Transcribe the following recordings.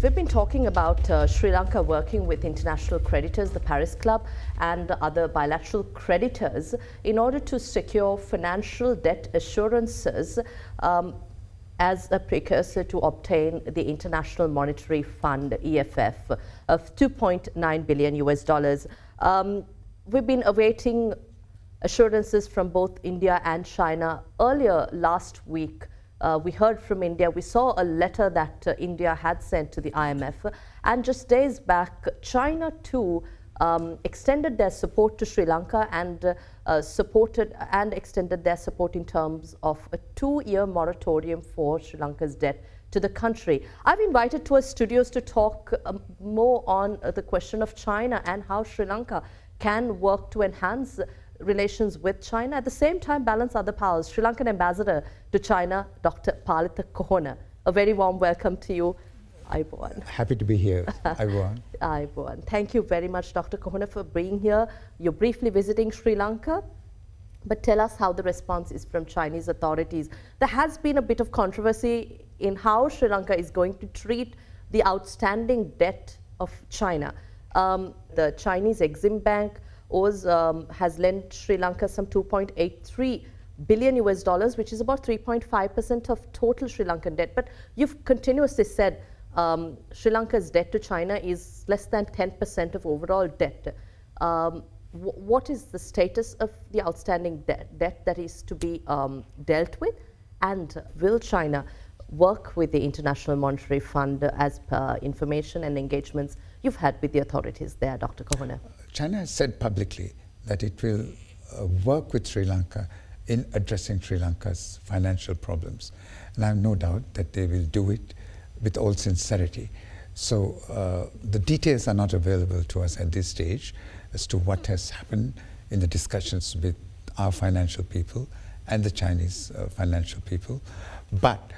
news. We've been talking about Sri Lanka working with international creditors, the Paris Club, and other bilateral creditors in order to secure financial debt assurances as a precursor to obtain the International Monetary Fund, EFF, of $2.9 billion US. We've been awaiting assurances from both India and China. Earlier last week, we heard from India. We saw a letter that India had sent to the IMF, and just days back, China too extended their support to Sri Lanka and extended their support in terms of a 2-year moratorium for Sri Lanka's debt to the country. I've invited to our studios to talk more on the question of China and how Sri Lanka can work to enhance relations with China, at the same time balance other powers. Sri Lankan Ambassador to China, Dr. Palitha Kohona. A very warm welcome to you. Ayubowan. Happy to be here. Ayubowan. Ayubowan. Thank you very much, Dr. Kohona, for being here. You're briefly visiting Sri Lanka, but tell us how the response is from Chinese authorities. There has been a bit of controversy in how Sri Lanka is going to treat the outstanding debt of China. The Chinese Exim Bank has lent Sri Lanka some $2.83 billion US, which is about 3.5% of total Sri Lankan debt. But you've continuously said Sri Lanka's debt to China is less than 10% of overall debt. What is the status of the outstanding debt that is to be dealt with? And will China work with the International Monetary Fund as per information and engagements you've had with the authorities there, Dr. Kohona? China has said publicly that it will work with Sri Lanka in addressing Sri Lanka's financial problems. And I have no doubt that they will do it with all sincerity. So the details are not available to us at this stage as to what has happened in the discussions with our financial people and the Chinese financial people. But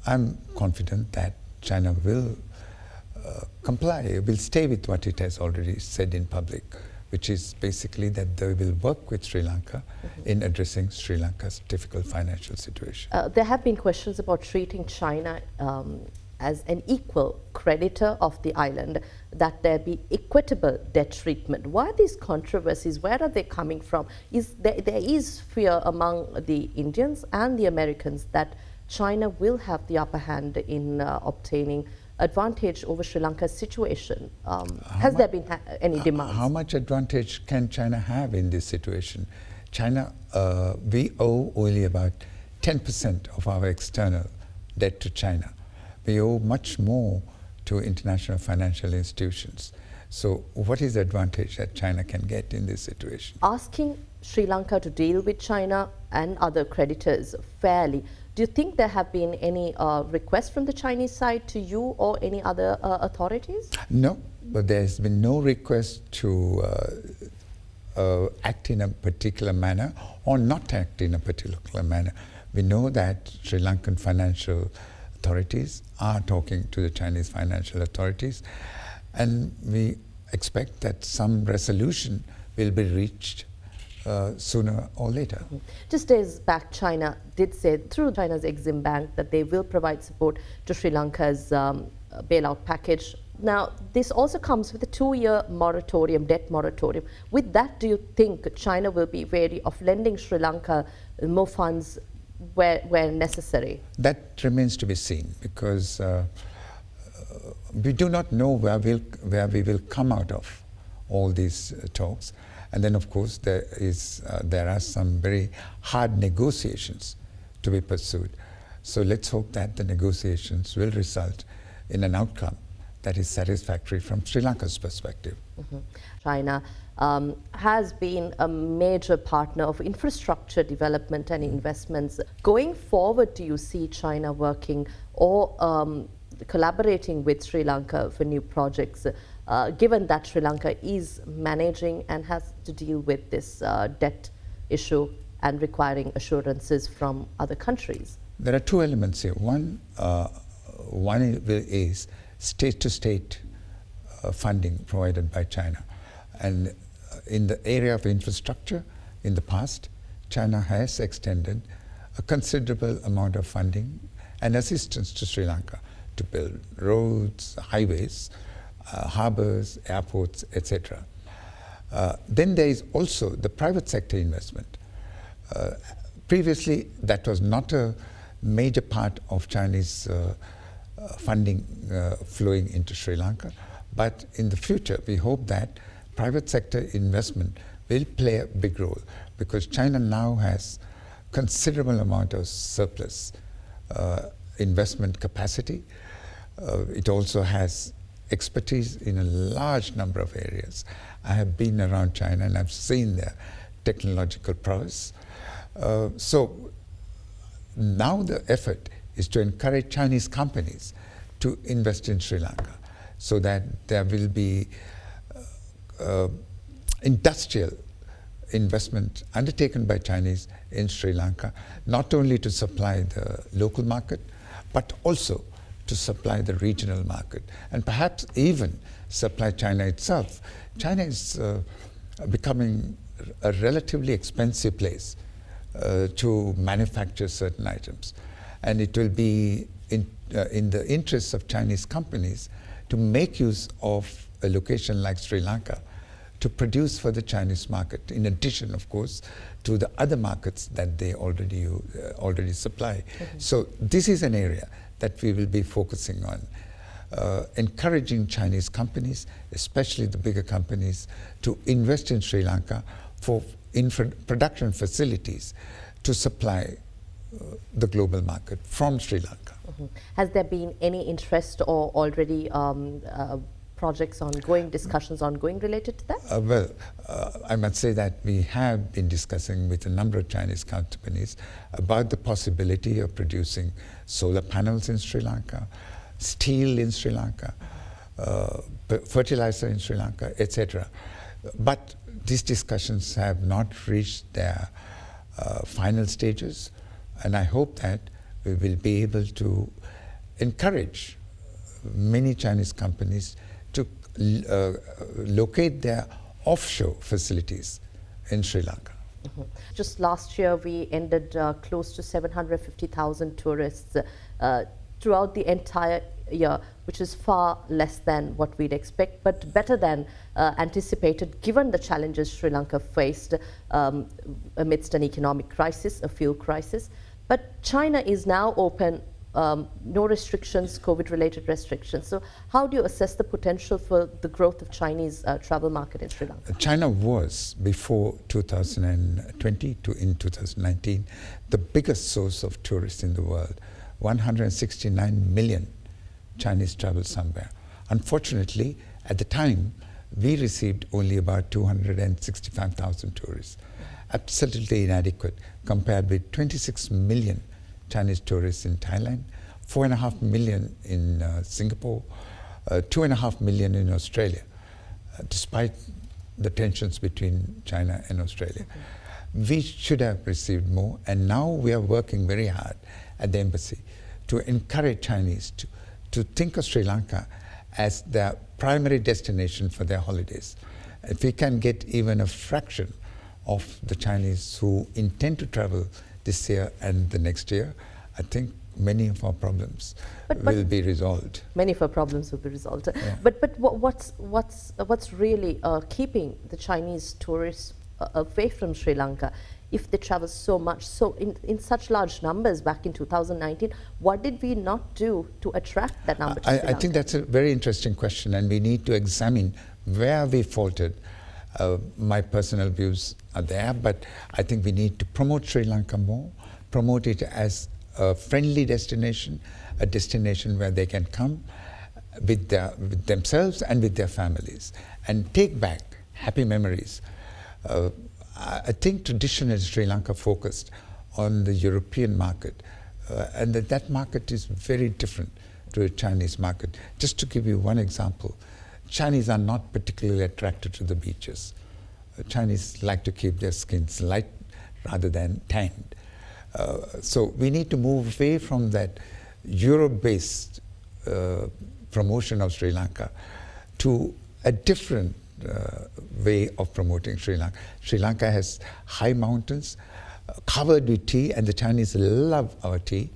I'm confident that China will comply, will stay with what it has already said in public, which is basically that they will work with Sri Lanka in addressing Sri Lanka's difficult financial situation. There have been questions about treating China as an equal creditor of the island, that there be equitable debt treatment. Why are these controversies? Where are they coming from? There is fear among the Indians and the Americans that China will have the upper hand in obtaining advantage over Sri Lanka's situation. Has there been any demands? How much advantage can China have in this situation? China, we owe only about 10% of our external debt to China. We owe much more to international financial institutions. So what is the advantage that China can get in this situation? Asking Sri Lanka to deal with China and other creditors fairly, do you think there have been any requests from the Chinese side to you or any other authorities? No, but there's been no request to act in a particular manner or not act in a particular manner. We know that Sri Lankan financial authorities are talking to the Chinese financial authorities, and we expect that some resolution will be reached sooner or later. Just days back, China did say through China's Exim Bank that they will provide support to Sri Lanka's bailout package. Now, this also comes with a 2-year moratorium, debt moratorium. With that, do you think China will be wary of lending Sri Lanka more funds where necessary? That remains to be seen, because we do not know where we will come out of all these talks. And then, of course, there are some very hard negotiations to be pursued. So let's hope that the negotiations will result in an outcome that is satisfactory from Sri Lanka's perspective. China has been a major partner of infrastructure development and investments. Going forward, do you see China working or collaborating with Sri Lanka for new projects, given that Sri Lanka is managing and has to deal with this debt issue and requiring assurances from other countries? There are two elements here. One is state-to-state funding provided by China. And in the area of infrastructure, in the past, China has extended a considerable amount of funding and assistance to Sri Lanka to build roads, highways, harbors, airports, etc. Then there is also the private sector investment. Previously, that was not a major part of Chinese funding flowing into Sri Lanka, but in the future, we hope that private sector investment will play a big role, because China now has considerable amount of surplus investment capacity. It also has expertise in a large number of areas. I have been around China and I've seen their technological prowess. So now the effort is to encourage Chinese companies to invest in Sri Lanka, so that there will be industrial investment undertaken by Chinese in Sri Lanka, not only to supply the local market, but also to supply the regional market, and perhaps even supply China itself. China is becoming a relatively expensive place to manufacture certain items, and it will be in the interests of Chinese companies to make use of a location like Sri Lanka to produce for the Chinese market, in addition, of course, to the other markets that they already supply. Mm-hmm. So this is an area that we will be focusing on, encouraging Chinese companies, especially the bigger companies, to invest in Sri Lanka for production facilities to supply the global market from Sri Lanka. Mm-hmm. Has there been any interest or already projects ongoing, discussions ongoing related to that? I must say that we have been discussing with a number of Chinese companies about the possibility of producing solar panels in Sri Lanka, steel in Sri Lanka, fertilizer in Sri Lanka, etc. But these discussions have not reached their final stages, and I hope that we will be able to encourage many Chinese companies to locate their offshore facilities in Sri Lanka. Mm-hmm. Just last year, we ended close to 750,000 tourists throughout the entire year, which is far less than what we'd expect, but better than anticipated, given the challenges Sri Lanka faced amidst an economic crisis, a fuel crisis. But China is now open. No restrictions, COVID-related restrictions. So how do you assess the potential for the growth of Chinese travel market in Sri Lanka? China was, before 2020 to in 2019, the biggest source of tourists in the world. 169 million Chinese traveled somewhere. Unfortunately, at the time, we received only about 265,000 tourists. Absolutely inadequate compared with 26 million Chinese tourists in Thailand, 4.5 million in Singapore, 2.5 million in Australia, despite the tensions between China and Australia. Mm-hmm. We should have received more, and now we are working very hard at the embassy to encourage Chinese to think of Sri Lanka as their primary destination for their holidays. If we can get even a fraction of the Chinese who intend to travel this year and the next year, I think many of our problems will be resolved. Many of our problems will be resolved. Yeah. But what's really keeping the Chinese tourists away from Sri Lanka? If they travel so much, so in such large numbers back in 2019, what did we not do to attract that number to Sri Lanka? I think that's a very interesting question, and we need to examine where we faltered. My personal views are there, but I think we need to promote Sri Lanka more, promote it as a friendly destination, a destination where they can come with themselves and with their families and take back happy memories. I think traditionally Sri Lanka focused on the European market, and that market is very different to a Chinese market. Just to give you one example, Chinese are not particularly attracted to the beaches. Chinese like to keep their skins light rather than tanned. So we need to move away from that Europe-based promotion of Sri Lanka to a different way of promoting Sri Lanka. Sri Lanka has high mountains covered with tea, and the Chinese love our tea.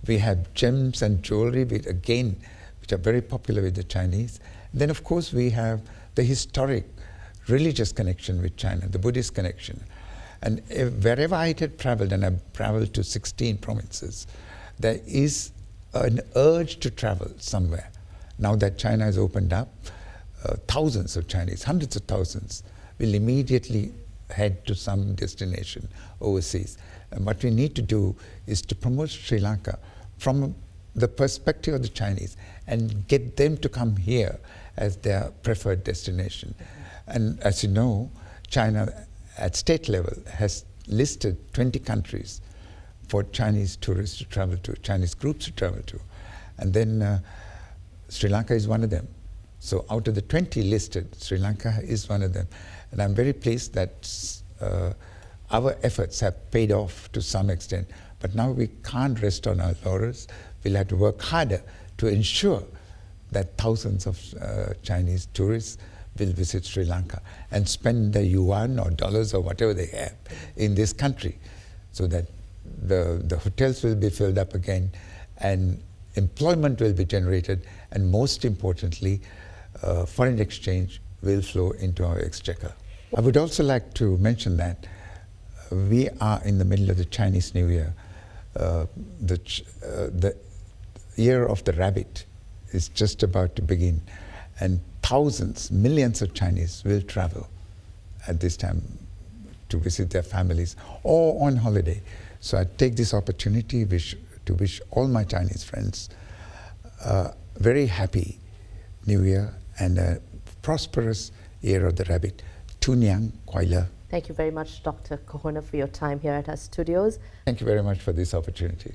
We have gems and jewelry, which again which are very popular with the Chinese. Then, of course, we have the historic religious connection with China, the Buddhist connection. And wherever I had traveled, and I've traveled to 16 provinces, there is an urge to travel somewhere. Now that China has opened up, thousands of Chinese, hundreds of thousands, will immediately head to some destination overseas. And what we need to do is to promote Sri Lanka from the perspective of the Chinese and get them to come here as their preferred destination. And as you know, China at state level has listed 20 countries for Chinese tourists to travel to, Chinese groups to travel to. And then Sri Lanka is one of them. So out of the 20 listed, Sri Lanka is one of them. And I'm very pleased that our efforts have paid off to some extent. But now we can't rest on our laurels. We'll have to work harder to ensure that thousands of Chinese tourists will visit Sri Lanka and spend the yuan or dollars or whatever they have in this country, so that the hotels will be filled up again and employment will be generated, and most importantly, foreign exchange will flow into our exchequer. I would also like to mention that we are in the middle of the Chinese New Year. The year of the rabbit is just about to begin, and thousands, millions of Chinese will travel at this time to visit their families or on holiday. So I take this opportunity to wish all my Chinese friends a very happy New Year and a prosperous year of the rabbit. Tu Niang Kwai Le. Thank you very much, Dr. Kohona, for your time here at our studios. Thank you very much for this opportunity.